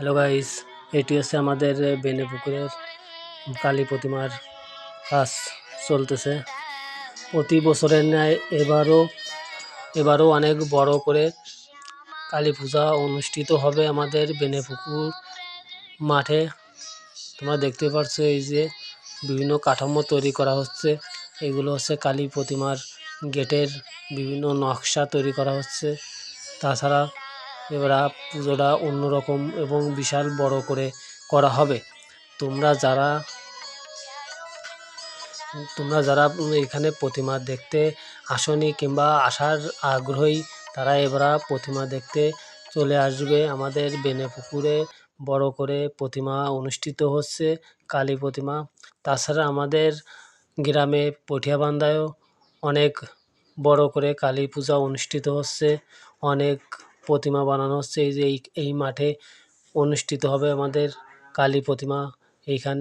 Hello guys, এটি হচ্ছে আমাদের বেনে পুকুরের কালী প্রতিমার কাজ চলতেছে। প্রতি বছরের ন্যায় এবারও অনেক বড় করে কালী পূজা অনুষ্ঠিত হবে আমাদের বেনে পুকুর মাঠে। তোমরা দেখতে পাচ্ছ এই যে বিভিন্ন কাঠামো তৈরি করা হচ্ছে। এগুলো হচ্ছে কালী প্রতিমার গেটের বিভিন্ন নকশা তৈরি করা হচ্ছে। তাছাড়া এবার পুজোটা অন্যরকম এবং বিশাল বড় করে করা হবে। তোমরা যারা এখানে প্রতিমা দেখতে আসনি কিংবা আসার আগ্রহী, তারা এবার প্রতিমা দেখতে চলে আসবে। আমাদের বেনে পুকুরে বড় করে প্রতিমা অনুষ্ঠিত হচ্ছে, কালী প্রতিমা। তাছাড়া আমাদের গ্রামে পটিয়াবান্ধায়ও অনেক বড় করে কালী পূজা অনুষ্ঠিত হচ্ছে। অনেক প্রতিমা বানানো হচ্ছে। এই যে এই মাঠে অনুষ্ঠিত হবে আমাদের কালী প্রতিমা। এইখানে